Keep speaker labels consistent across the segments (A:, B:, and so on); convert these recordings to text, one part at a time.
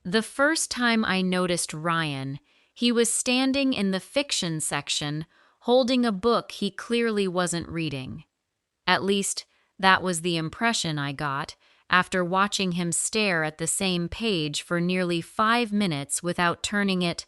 A: The first time I noticed Ryan, he was standing in the fiction section, holding a book he clearly wasn't reading. At least, that was the impression I got after watching him stare at the same page for nearly 5 minutes without turning it.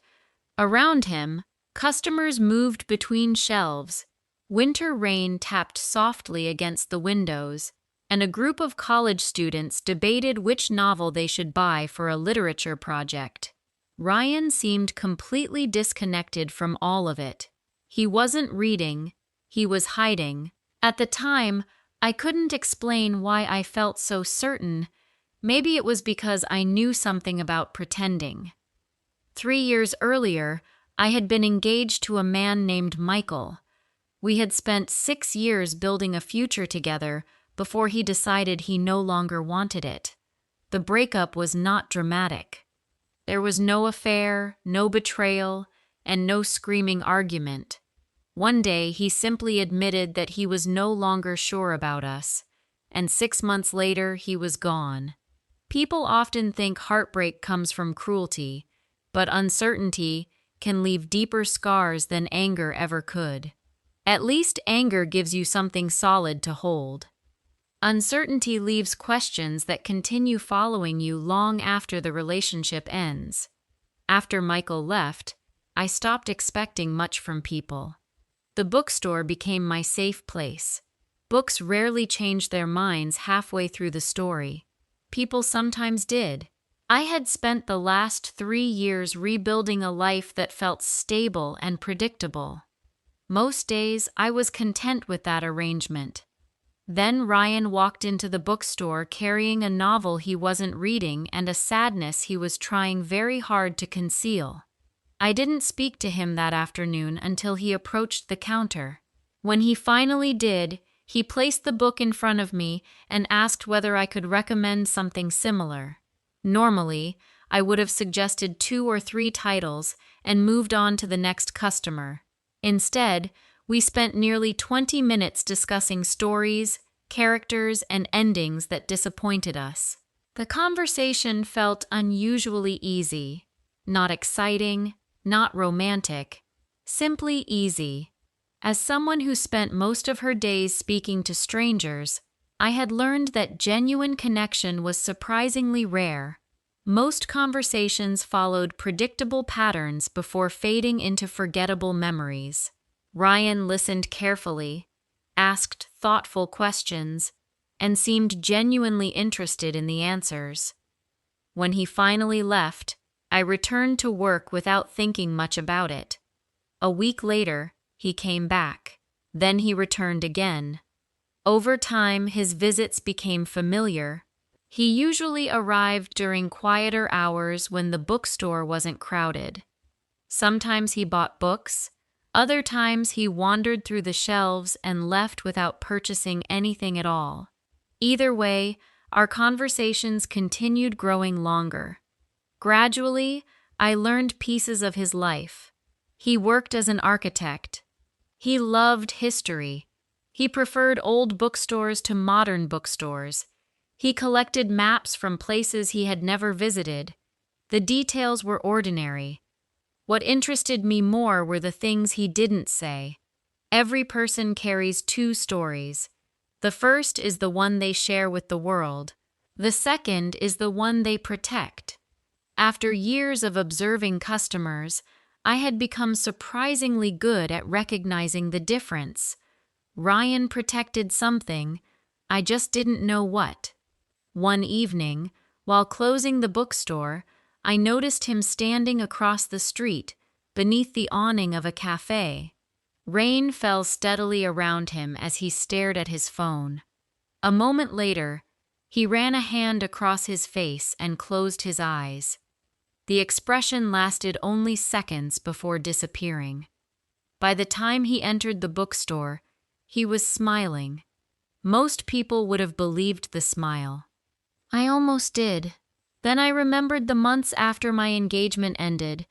A: Around him, customers moved between shelves. Winter rain tapped softly against the windows, and a group of college students debated which novel they should buy for a literature project. Ryan seemed completely disconnected from all of it. He wasn't reading, he was hiding. At the time, I couldn't explain why I felt so certain. Maybe it was because I knew something about pretending. 3 years earlier, I had been engaged to a man named Michael. We had spent 6 years building a future together before he decided he no longer wanted it. The breakup was not dramatic. There was no affair, no betrayal, and no screaming argument. One day, he simply admitted that he was no longer sure about us, and 6 months later, he was gone. People often think heartbreak comes from cruelty, but uncertainty can leave deeper scars than anger ever could. At least anger gives you something solid to hold. Uncertainty leaves questions that continue following you long after the relationship ends. After Michael left, I stopped expecting much from people. The bookstore became my safe place. Books rarely change their minds halfway through the story. People sometimes did. I had spent the last 3 years rebuilding a life that felt stable and predictable. Most days, I was content with that arrangement. Then Ryan walked into the bookstore carrying a novel he wasn't reading and a sadness he was trying very hard to conceal. I didn't speak to him that afternoon until he approached the counter. When he finally did, he placed the book in front of me and asked whether I could recommend something similar. Normally, I would have suggested 2 or 3 titles and moved on to the next customer. Instead, we spent nearly 20 minutes discussing stories, characters, and endings that disappointed us. The conversation felt unusually easy, not exciting, not romantic, simply easy. As someone who spent most of her days speaking to strangers, I had learned that genuine connection was surprisingly rare. Most conversations followed predictable patterns before fading into forgettable memories. Ryan listened carefully, asked thoughtful questions, and seemed genuinely interested in the answers. When he finally left, I returned to work without thinking much about it. A week later, he came back. Then he returned again. Over time, his visits became familiar. He usually arrived during quieter hours when the bookstore wasn't crowded. Sometimes he bought books. Other times he wandered through the shelves and left without purchasing anything at all. Either way, our conversations continued growing longer. Gradually, I learned pieces of his life. He worked as an architect. He loved history. He preferred old bookstores to modern bookstores. He collected maps from places he had never visited. The details were ordinary. What interested me more were the things he didn't say. Every person carries 2 stories. The first is the one they share with the world. The second is the one they protect. After years of observing customers, I had become surprisingly good at recognizing the difference. Ryan protected something, I just didn't know what. One evening, while closing the bookstore, I noticed him standing across the street, beneath the awning of a cafe. Rain fell steadily around him as he stared at his phone. A moment later, he ran a hand across his face and closed his eyes. The expression lasted only seconds before disappearing. By the time he entered the bookstore, he was smiling. Most people would have believed the smile. I almost did. Then I remembered the months after my engagement ended,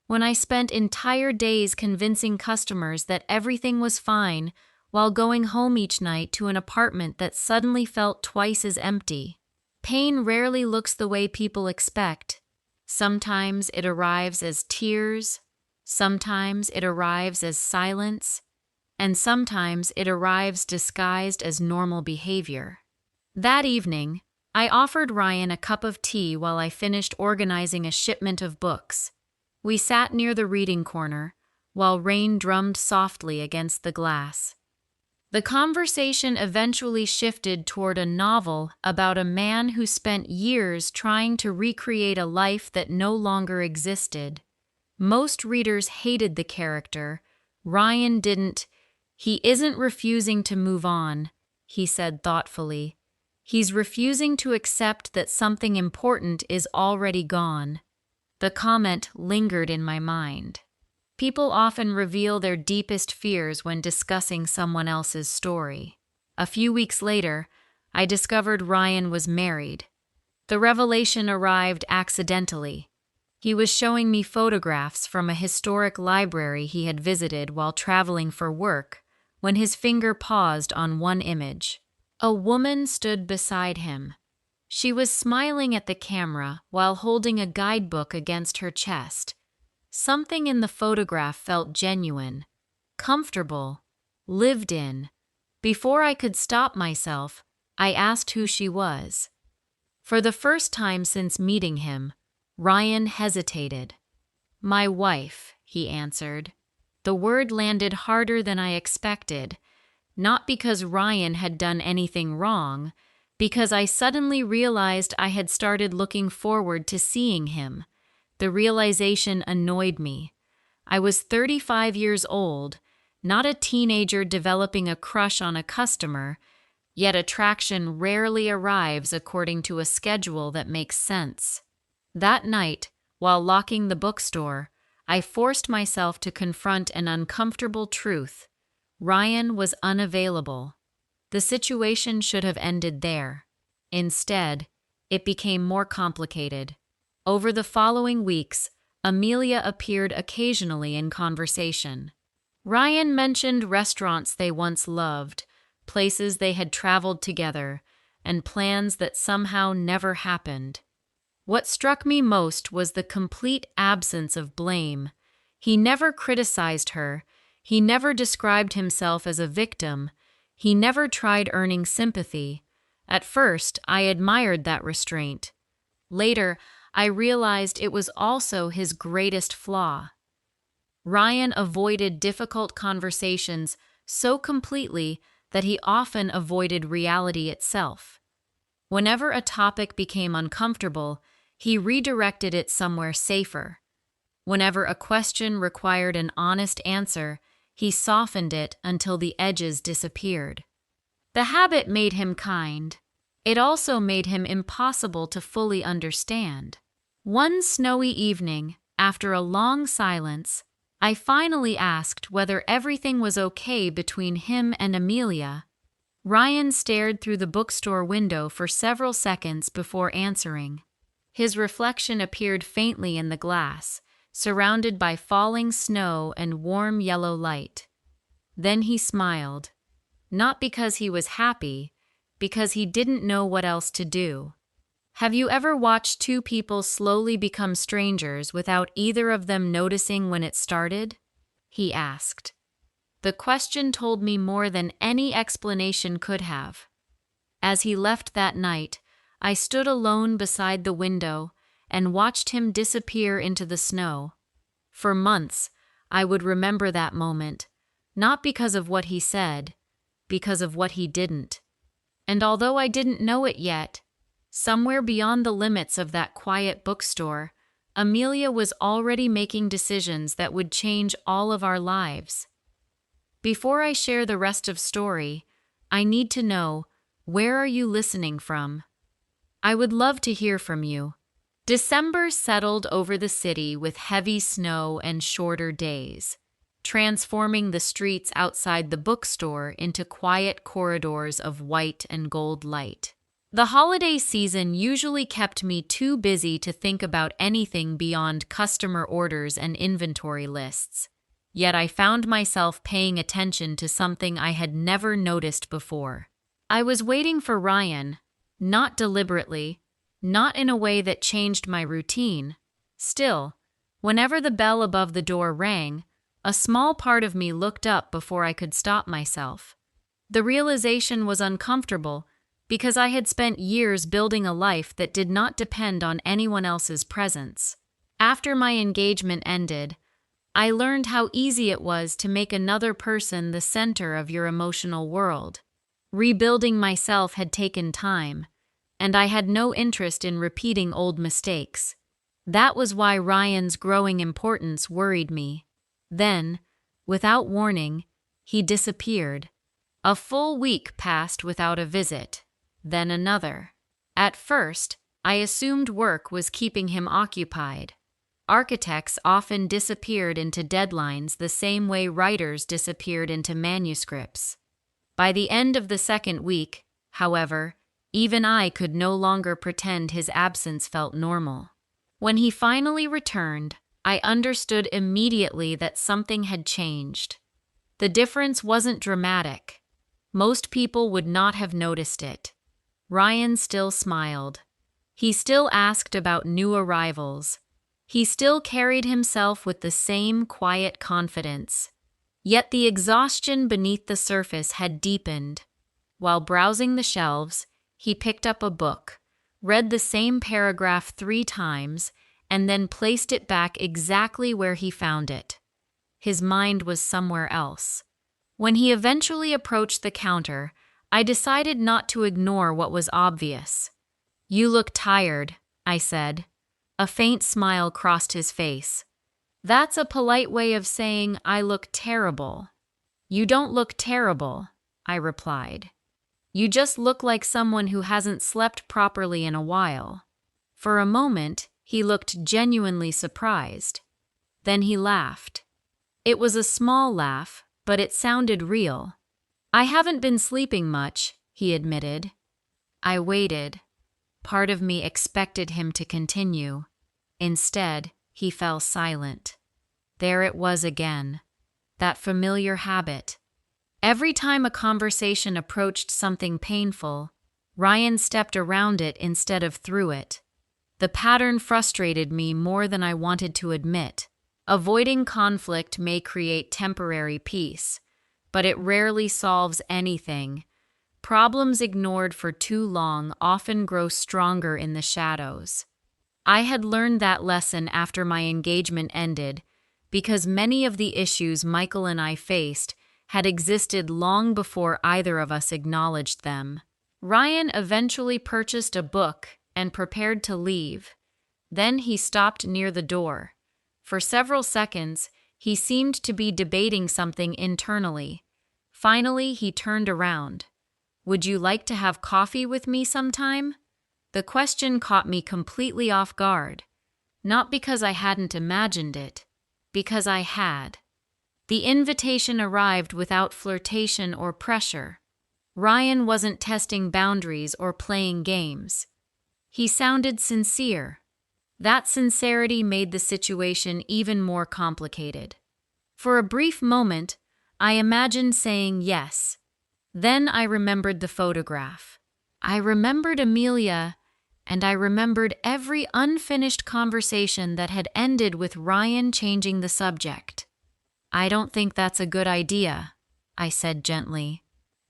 A: when I spent entire days convincing customers that everything was fine while going home each night to an apartment that suddenly felt twice as empty. Pain rarely looks the way people expect. Sometimes it arrives as tears, sometimes it arrives as silence, and sometimes it arrives disguised as normal behavior. That evening, I offered Ryan a cup of tea while I finished organizing a shipment of books. We sat near the reading corner, while rain drummed softly against the glass. The conversation eventually shifted toward a novel about a man who spent years trying to recreate a life that no longer existed. Most readers hated the character. Ryan didn't. "He isn't refusing to move on," he said thoughtfully. "He's refusing to accept that something important is already gone." The comment lingered in my mind. People often reveal their deepest fears when discussing someone else's story. A few weeks later, I discovered Ryan was married. The revelation arrived accidentally. He was showing me photographs from a historic library he had visited while traveling for work when his finger paused on one image. A woman stood beside him. She was smiling at the camera while holding a guidebook against her chest. Something in the photograph felt genuine, comfortable, lived in. Before I could stop myself, I asked who she was. For the first time since meeting him, Ryan hesitated. "My wife," he answered. The word landed harder than I expected, not because Ryan had done anything wrong, because I suddenly realized I had started looking forward to seeing him. The realization annoyed me. I was 35 years old, not a teenager developing a crush on a customer, yet attraction rarely arrives according to a schedule that makes sense. That night, while locking the bookstore, I forced myself to confront an uncomfortable truth. Ryan was unavailable. The situation should have ended there. Instead, it became more complicated. Over the following weeks, Amelia appeared occasionally in conversation. Ryan mentioned restaurants they once loved, places they had traveled together, and plans that somehow never happened. What struck me most was the complete absence of blame. He never criticized her. He never described himself as a victim. He never tried earning sympathy. At first, I admired that restraint. Later, I realized it was also his greatest flaw. Ryan avoided difficult conversations so completely that he often avoided reality itself. Whenever a topic became uncomfortable, he redirected it somewhere safer. Whenever a question required an honest answer, he softened it until the edges disappeared. The habit made him kind. It also made him impossible to fully understand. One snowy evening, after a long silence, I finally asked whether everything was okay between him and Amelia. Ryan stared through the bookstore window for several seconds before answering. His reflection appeared faintly in the glass, surrounded by falling snow and warm yellow light. Then he smiled, not because he was happy, because he didn't know what else to do. Have you ever watched two people slowly become strangers without either of them noticing when it started? He asked. The question told me more than any explanation could have. As he left that night, I stood alone beside the window and watched him disappear into the snow. For months, I would remember that moment, not because of what he said, because of what he didn't. And although I didn't know it yet, somewhere beyond the limits of that quiet bookstore, Amelia was already making decisions that would change all of our lives. Before I share the rest of story, I need to know, where are you listening from? I would love to hear from you. December settled over the city with heavy snow and shorter days, transforming the streets outside the bookstore into quiet corridors of white and gold light. The holiday season usually kept me too busy to think about anything beyond customer orders and inventory lists. Yet I found myself paying attention to something I had never noticed before. I was waiting for Ryan, not deliberately, not in a way that changed my routine, Still, whenever the bell above the door rang, a small part of me looked up before I could stop myself. The realization was uncomfortable because I had spent years building a life that did not depend on anyone else's presence. After my engagement ended, I learned how easy it was to make another person the center of your emotional world. Rebuilding myself had taken time, and I had no interest in repeating old mistakes. That was why Ryan's growing importance worried me. Then, without warning, he disappeared. A full week passed without a visit, then another. At first, I assumed work was keeping him occupied. Architects often disappeared into deadlines the same way writers disappeared into manuscripts. By the end of the second week, however, even I could no longer pretend his absence felt normal. When he finally returned, I understood immediately that something had changed. The difference wasn't dramatic. Most people would not have noticed it. Ryan still smiled. He still asked about new arrivals. He still carried himself with the same quiet confidence. Yet the exhaustion beneath the surface had deepened. While browsing the shelves, he picked up a book, read the same paragraph 3 times, and then placed it back exactly where he found it. His mind was somewhere else. When he eventually approached the counter, I decided not to ignore what was obvious. "You look tired," I said. A faint smile crossed his face. "That's a polite way of saying I look terrible." "You don't look terrible," I replied. "You just look like someone who hasn't slept properly in a while." For a moment, he looked genuinely surprised. Then he laughed. It was a small laugh, but it sounded real. "I haven't been sleeping much," he admitted. I waited. Part of me expected him to continue. Instead, he fell silent. There it was again, that familiar habit. Every time a conversation approached something painful, Ryan stepped around it instead of through it. The pattern frustrated me more than I wanted to admit. Avoiding conflict may create temporary peace, but it rarely solves anything. Problems ignored for too long often grow stronger in the shadows. I had learned that lesson after my engagement ended, because many of the issues Michael and I faced had existed long before either of us acknowledged them. Ryan eventually purchased a book and prepared to leave. Then he stopped near the door. For several seconds, he seemed to be debating something internally. Finally, he turned around. "Would you like to have coffee with me sometime?" The question caught me completely off guard. Not because I hadn't imagined it, because I had. The invitation arrived without flirtation or pressure. Ryan wasn't testing boundaries or playing games. He sounded sincere. That sincerity made the situation even more complicated. For a brief moment, I imagined saying yes. Then I remembered the photograph. I remembered Amelia, and I remembered every unfinished conversation that had ended with Ryan changing the subject. "I don't think that's a good idea," I said gently.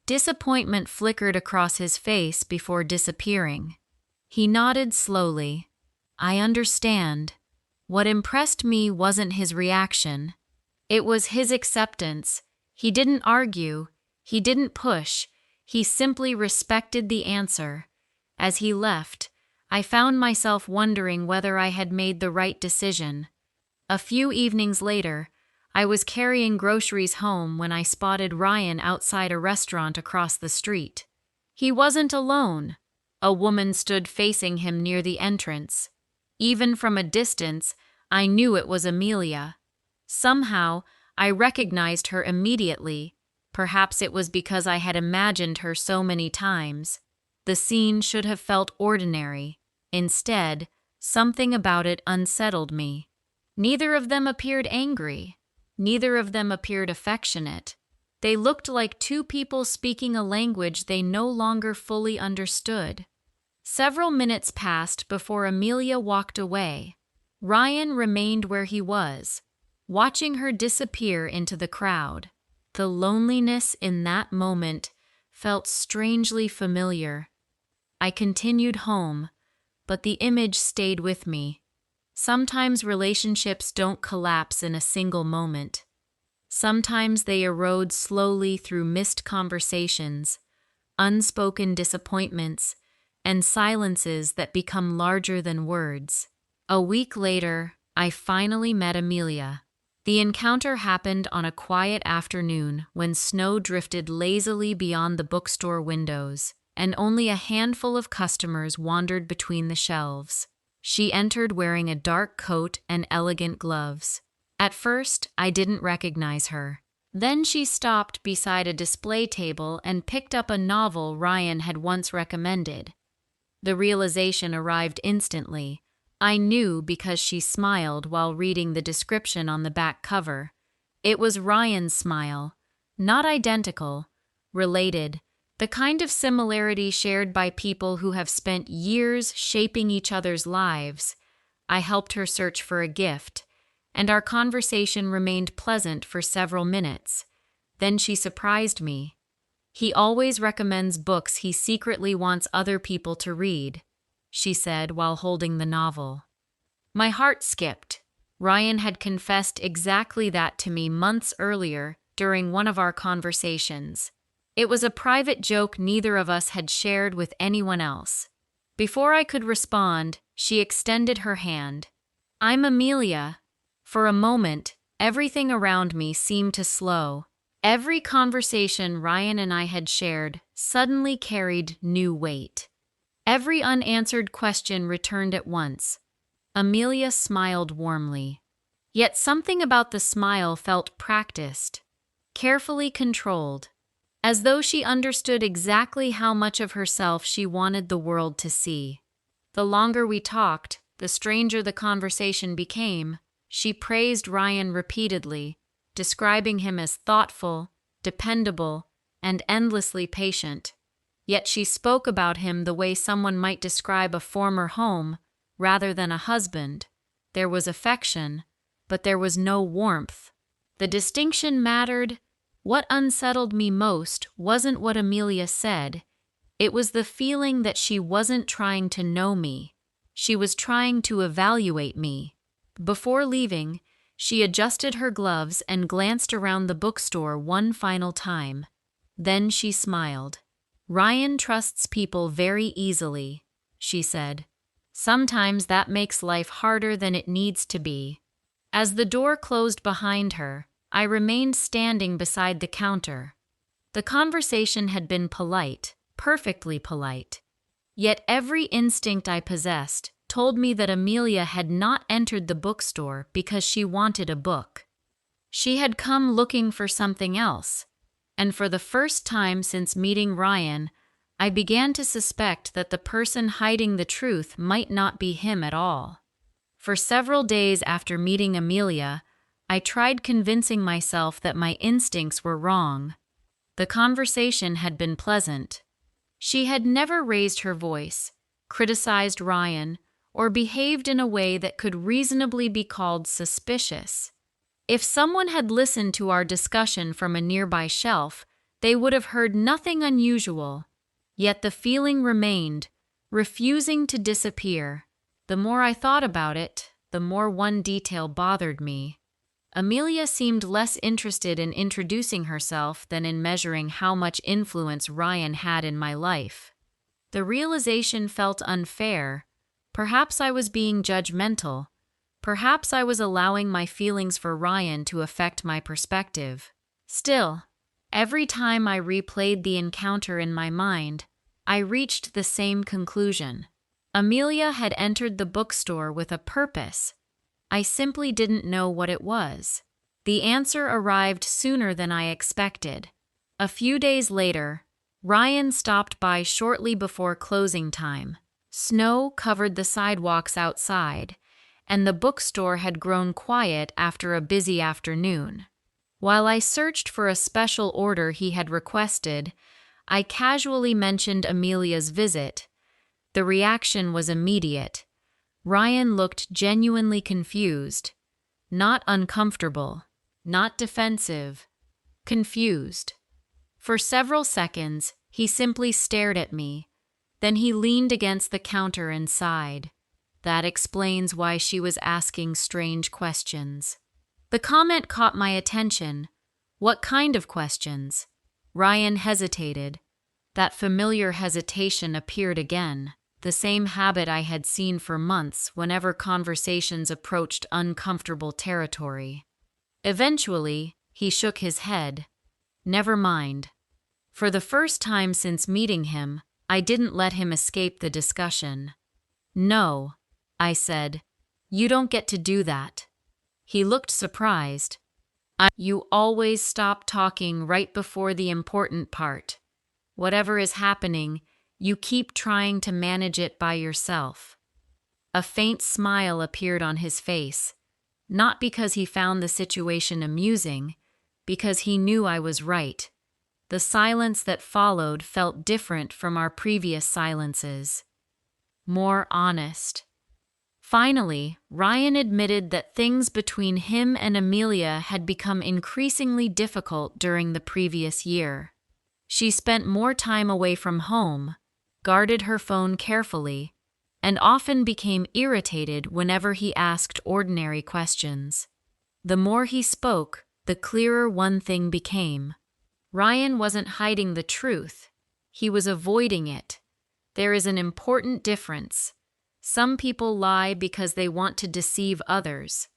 A: Disappointment flickered across his face before disappearing. He nodded slowly. "I understand." What impressed me wasn't his reaction. It was his acceptance. He didn't argue. He didn't push. He simply respected the answer. As he left, I found myself wondering whether I had made the right decision. A few evenings later, I was carrying groceries home when I spotted Ryan outside a restaurant across the street. He wasn't alone. A woman stood facing him near the entrance. Even from a distance, I knew it was Amelia. Somehow, I recognized her immediately. Perhaps it was because I had imagined her so many times. The scene should have felt ordinary. Instead, something about it unsettled me. Neither of them appeared angry. Neither of them appeared affectionate. They looked like two people speaking a language they no longer fully understood. Several minutes passed before Amelia walked away. Ryan remained where he was, watching her disappear into the crowd. The loneliness in that moment felt strangely familiar. I continued home, but the image stayed with me. Sometimes relationships don't collapse in a single moment. Sometimes they erode slowly through missed conversations, unspoken disappointments, and silences that become larger than words. A week later, I finally met Amelia. The encounter happened on a quiet afternoon when snow drifted lazily beyond the bookstore windows, and only a handful of customers wandered between the shelves. She entered wearing a dark coat and elegant gloves. At first, I didn't recognize her. Then she stopped beside a display table and picked up a novel Ryan had once recommended. The realization arrived instantly. I knew because she smiled while reading the description on the back cover. It was Ryan's smile, not identical, related, the kind of similarity shared by people who have spent years shaping each other's lives. I helped her search for a gift, and our conversation remained pleasant for several minutes. Then she surprised me. "He always recommends books he secretly wants other people to read," she said while holding the novel. My heart skipped. Ryan had confessed exactly that to me months earlier during one of our conversations. It was a private joke neither of us had shared with anyone else. Before I could respond, she extended her hand. "I'm Amelia." For a moment, everything around me seemed to slow. Every conversation Ryan and I had shared suddenly carried new weight. Every unanswered question returned at once. Amelia smiled warmly. Yet something about the smile felt practiced, carefully controlled, as though she understood exactly how much of herself she wanted the world to see. The longer we talked, the stranger the conversation became. She praised Ryan repeatedly, describing him as thoughtful, dependable, and endlessly patient. Yet she spoke about him the way someone might describe a former home, rather than a husband. There was affection, but there was no warmth. The distinction mattered. What unsettled me most wasn't what Amelia said. It was the feeling that she wasn't trying to know me. She was trying to evaluate me. Before leaving, she adjusted her gloves and glanced around the bookstore one final time. Then she smiled. "Ryan trusts people very easily," she said. "Sometimes that makes life harder than it needs to be." As the door closed behind her, I remained standing beside the counter. The conversation had been polite, perfectly polite. Yet every instinct I possessed told me that Amelia had not entered the bookstore because she wanted a book. She had come looking for something else, and for the first time since meeting Ryan, I began to suspect that the person hiding the truth might not be him at all. For several days after meeting Amelia, I tried convincing myself that my instincts were wrong. The conversation had been pleasant. She had never raised her voice, criticized Ryan, or behaved in a way that could reasonably be called suspicious. If someone had listened to our discussion from a nearby shelf, they would have heard nothing unusual. Yet the feeling remained, refusing to disappear. The more I thought about it, the more one detail bothered me. Amelia seemed less interested in introducing herself than in measuring how much influence Ryan had in my life. The realization felt unfair. Perhaps I was being judgmental. Perhaps I was allowing my feelings for Ryan to affect my perspective. Still, every time I replayed the encounter in my mind, I reached the same conclusion. Amelia had entered the bookstore with a purpose. I simply didn't know what it was. The answer arrived sooner than I expected. A few days later, Ryan stopped by shortly before closing time. Snow covered the sidewalks outside, and the bookstore had grown quiet after a busy afternoon. While I searched for a special order he had requested, I casually mentioned Amelia's visit. The reaction was immediate. Ryan looked genuinely confused, not uncomfortable, not defensive, confused. For several seconds, he simply stared at me. Then he leaned against the counter and sighed. That explains why she was asking strange questions. The comment caught my attention. What kind of questions? Ryan hesitated. That familiar hesitation appeared again, the same habit I had seen for months whenever conversations approached uncomfortable territory. Eventually, he shook his head. Never mind. For the first time since meeting him, I didn't let him escape the discussion. No, I said. You don't get to do that. He looked surprised. You always stop talking right before the important part. Whatever is happening, you keep trying to manage it by yourself. A faint smile appeared on his face, not because he found the situation amusing, because he knew I was right. The silence that followed felt different from our previous silences. More honest. Finally, Ryan admitted that things between him and Amelia had become increasingly difficult during the previous year. She spent more time away from home, guarded her phone carefully, and often became irritated whenever he asked ordinary questions. The more he spoke, the clearer one thing became. Ryan wasn't hiding the truth. He was avoiding it. There is an important difference. Some people lie because they want to deceive others.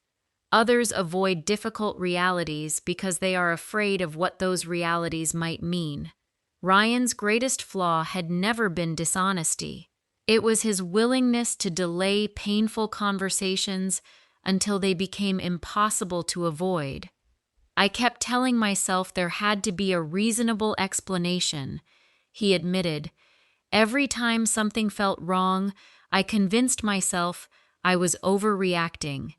A: Others avoid difficult realities because they are afraid of what those realities might mean. Ryan's greatest flaw had never been dishonesty. It was his willingness to delay painful conversations until they became impossible to avoid. I kept telling myself there had to be a reasonable explanation, he admitted. Every time something felt wrong, I convinced myself I was overreacting.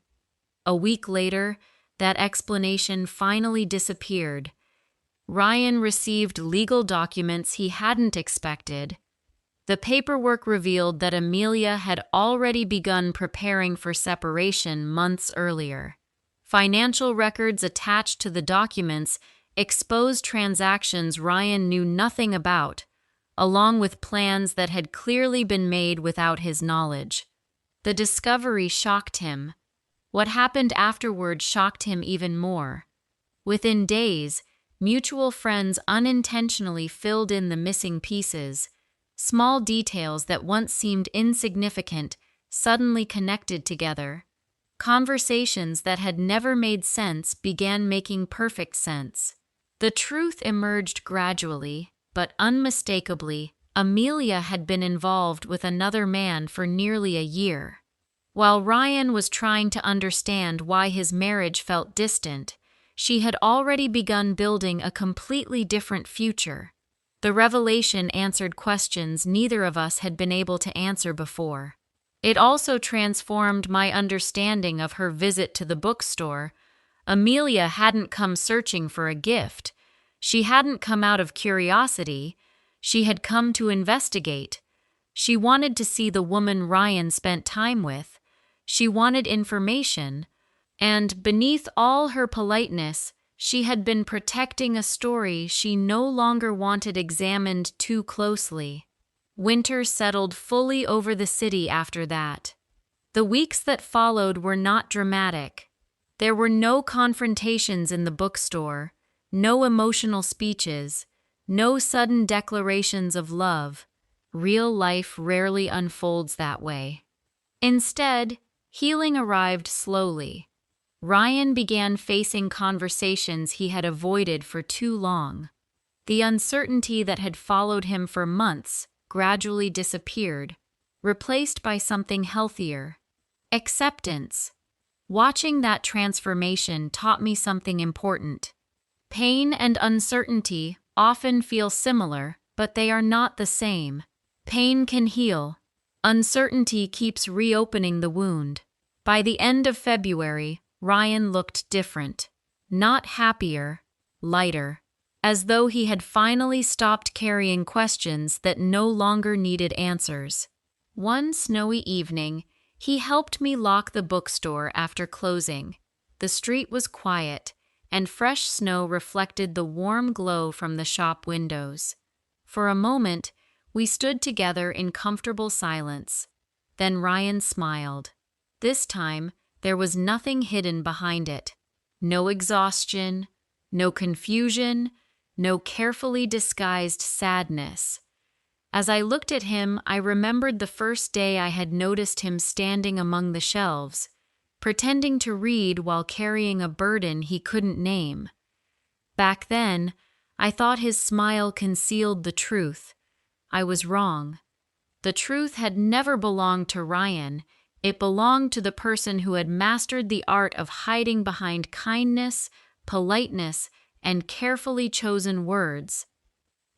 A: A week later, that explanation finally disappeared. Ryan received legal documents he hadn't expected. The paperwork revealed that Amelia had already begun preparing for separation months earlier. Financial records attached to the documents exposed transactions Ryan knew nothing about, along with plans that had clearly been made without his knowledge. The discovery shocked him. What happened afterward shocked him even more. Within days, mutual friends unintentionally filled in the missing pieces. Small details that once seemed insignificant suddenly connected together. Conversations that had never made sense began making perfect sense. The truth emerged gradually, but unmistakably, Amelia had been involved with another man for nearly a year. While Ryan was trying to understand why his marriage felt distant, she had already begun building a completely different future. The revelation answered questions neither of us had been able to answer before. It also transformed my understanding of her visit to the bookstore. Amelia hadn't come searching for a gift. She hadn't come out of curiosity. She had come to investigate. She wanted to see the woman Ryan spent time with. She wanted information. And beneath all her politeness, she had been protecting a story she no longer wanted examined too closely. Winter settled fully over the city after that. The weeks that followed were not dramatic. There were no confrontations in the bookstore, no emotional speeches, no sudden declarations of love. Real life rarely unfolds that way. Instead, healing arrived slowly. Ryan began facing conversations he had avoided for too long. The uncertainty that had followed him for months gradually disappeared, replaced by something healthier. Acceptance. Watching that transformation taught me something important. Pain and uncertainty often feel similar, but they are not the same. Pain can heal. Uncertainty keeps reopening the wound. By the end of February, Ryan looked different. Not happier, lighter. As though he had finally stopped carrying questions that no longer needed answers. One snowy evening, He helped me lock the bookstore after closing. The street was quiet, and fresh snow reflected the warm glow from the shop windows. For a moment, we stood together in comfortable silence. Then Ryan smiled. This time, there was nothing hidden behind it. No exhaustion, no confusion, no carefully disguised sadness. As I looked at him, I remembered the first day I had noticed him standing among the shelves, pretending to read while carrying a burden he couldn't name. Back then, I thought his smile concealed the truth. I was wrong. The truth had never belonged to Ryan. It belonged to the person who had mastered the art of hiding behind kindness, politeness, and carefully chosen words.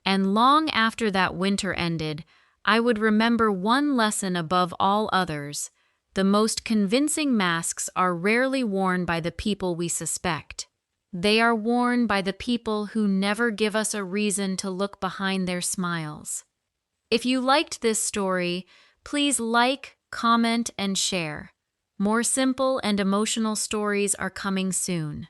A: And long after that winter ended, I would remember one lesson above all others. The most convincing masks are rarely worn by the people we suspect. They are worn by the people who never give us a reason to look behind their smiles. If you liked this story, please like, comment, and share. More simple and emotional stories are coming soon.